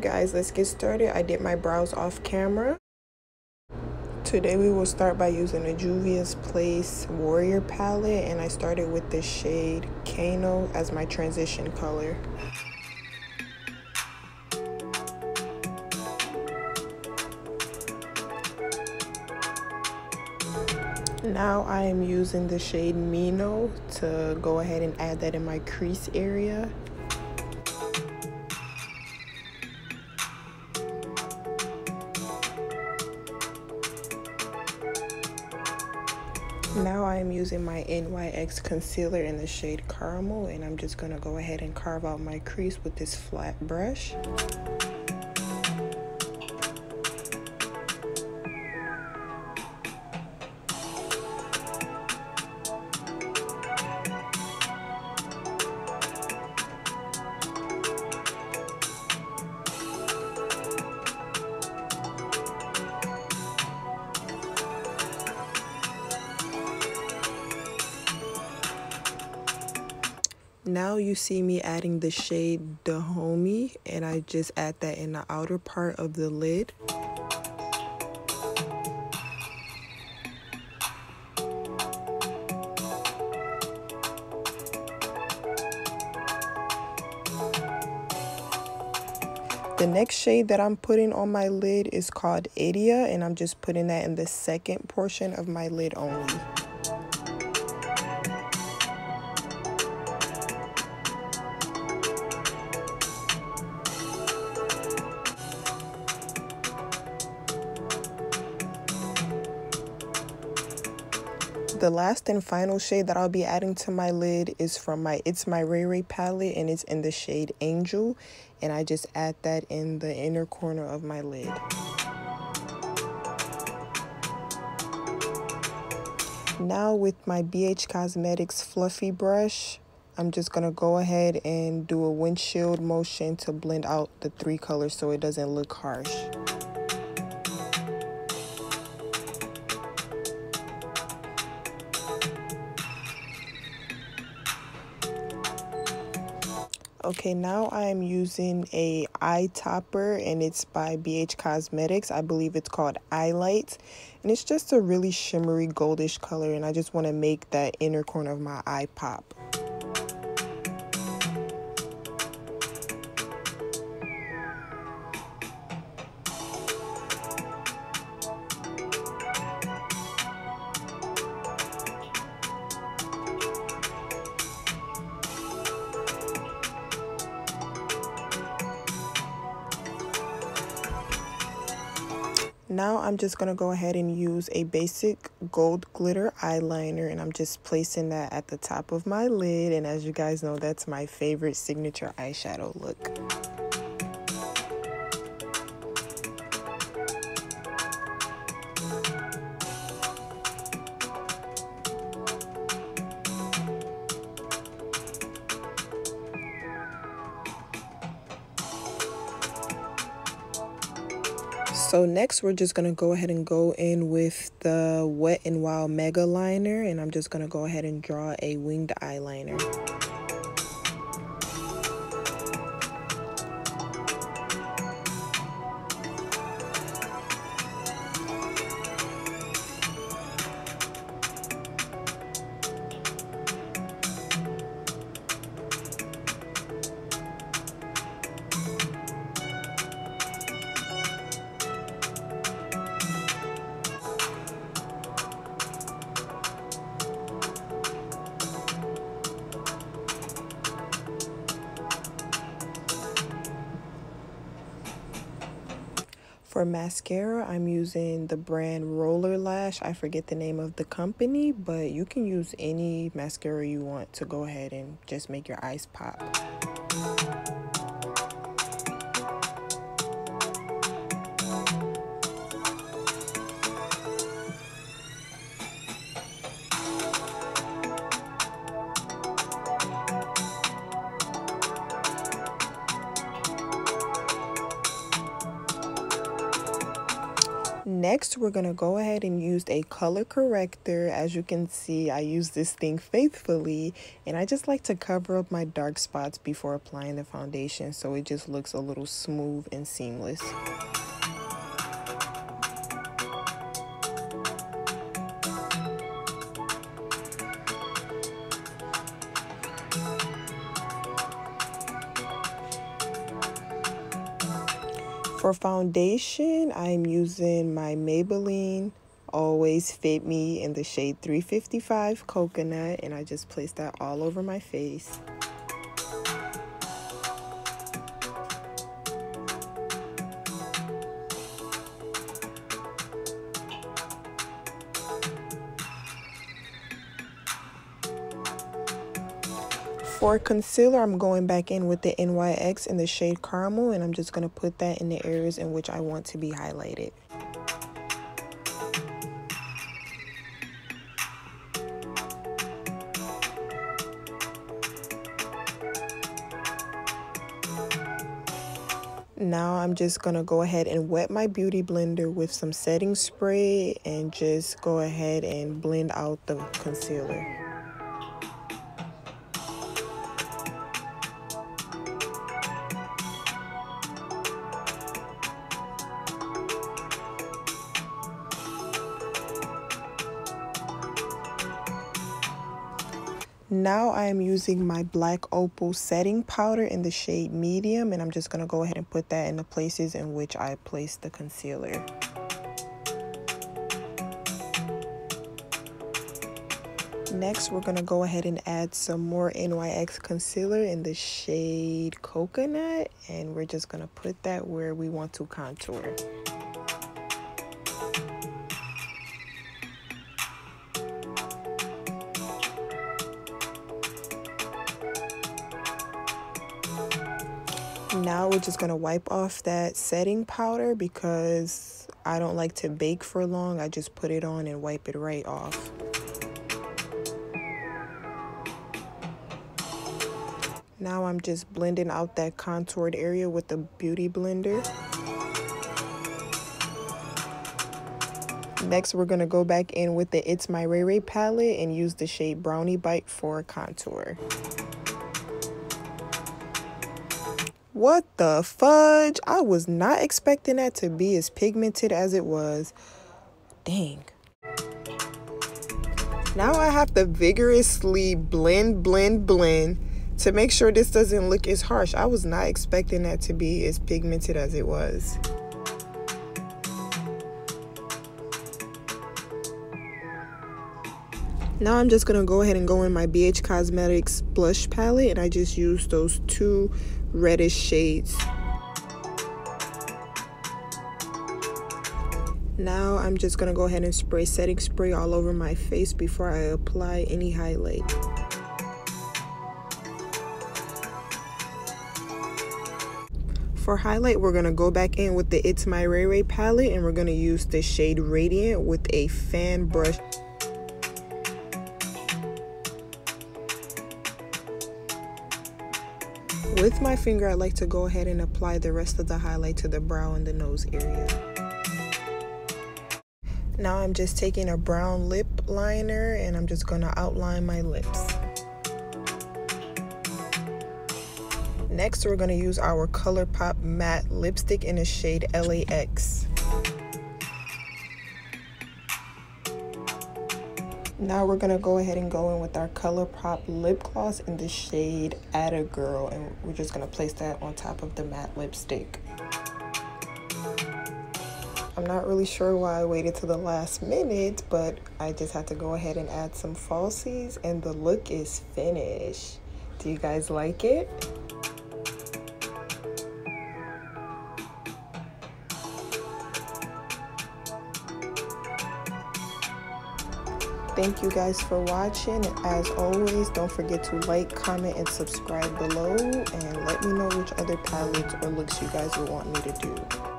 guys, let's get started. I did my brows off camera. Today we will start by using the Juvia's Place Warrior palette, and I started with the shade Kano as my transition color. Now I am using the shade Mino to go ahead and add that in my crease area. Now I am using my NYX concealer in the shade Caramel, and I'm just going to go ahead and carve out my crease with this flat brush. Now you see me adding the shade Dahomey, and I just add that in the outer part of the lid. The next shade that I'm putting on my lid is called Idia, and I'm just putting that in the second portion of my lid only. The last and final shade that I'll be adding to my lid is from my It's My Ray Ray palette, and it's in the shade Angel, and I just add that in the inner corner of my lid. Now with my BH Cosmetics fluffy brush, I'm just going to go ahead and do a windshield motion to blend out the three colors so it doesn't look harsh. Okay, now I am using a eye topper, and it's by BH Cosmetics. I believe it's called Eye Light, and it's just a really shimmery goldish color, and I just want to make that inner corner of my eye pop. Now I'm just going to go ahead and use a basic gold glitter eyeliner, and I'm just placing that at the top of my lid, and as you guys know, that's my favorite signature eyeshadow look. So next we're just going to go ahead and go in with the Wet n Wild Mega Liner, and I'm just going to go ahead and draw a winged eyeliner. For mascara, I'm using the brand Roller Lash. I forget the name of the company, but you can use any mascara you want to go ahead and just make your eyes pop. Next, we're going to go ahead and use a color corrector. As you can see, I use this thing faithfully, and I just like to cover up my dark spots before applying the foundation so it just looks a little smooth and seamless. For foundation, I'm using my Maybelline Always Fit Me in the shade 355 Coconut, and I just place that all over my face. For concealer, I'm going back in with the NYX in the shade Caramel, and I'm just going to put that in the areas in which I want to be highlighted. Now I'm just going to go ahead and wet my beauty blender with some setting spray and just go ahead and blend out the concealer. Now I am using my Black Opal setting powder in the shade Medium, and I'm just going to go ahead and put that in the places in which I placed the concealer. Next, we're going to go ahead and add some more NYX concealer in the shade Coconut, and we're just going to put that where we want to contour. Now we're just going to wipe off that setting powder because I don't like to bake for long. I just put it on and wipe it right off. Now I'm just blending out that contoured area with the beauty blender. Next, we're going to go back in with the It's My Ray Ray palette and use the shade Brownie Bite for contour. What the fudge? I was not expecting that to be as pigmented as it was. Dang. Now I have to vigorously blend to make sure this doesn't look as harsh. I was not expecting that to be as pigmented as it was. Now I'm just going to go ahead and go in my BH Cosmetics blush palette, and I just used those two reddish shades. Now I'm just going to go ahead and spray setting spray all over my face before I apply any highlight. For highlight, we're going to go back in with the It's My Ray Ray palette, and we're going to use the shade Radiant with a fan brush. With my finger, I like to go ahead and apply the rest of the highlight to the brow and the nose area. Now I'm just taking a brown lip liner and I'm just going to outline my lips. Next, we're going to use our ColourPop matte lipstick in the shade LAX. Now we're going to go ahead and go in with our ColourPop lip gloss in the shade Atta Girl, and we're just going to place that on top of the matte lipstick. I'm not really sure why I waited to the last minute, but I just had to go ahead and add some falsies, and the look is finished. Do you guys like it? Thank you guys for watching. As always, don't forget to like, comment, and subscribe below, and let me know which other palettes or looks you guys would want me to do.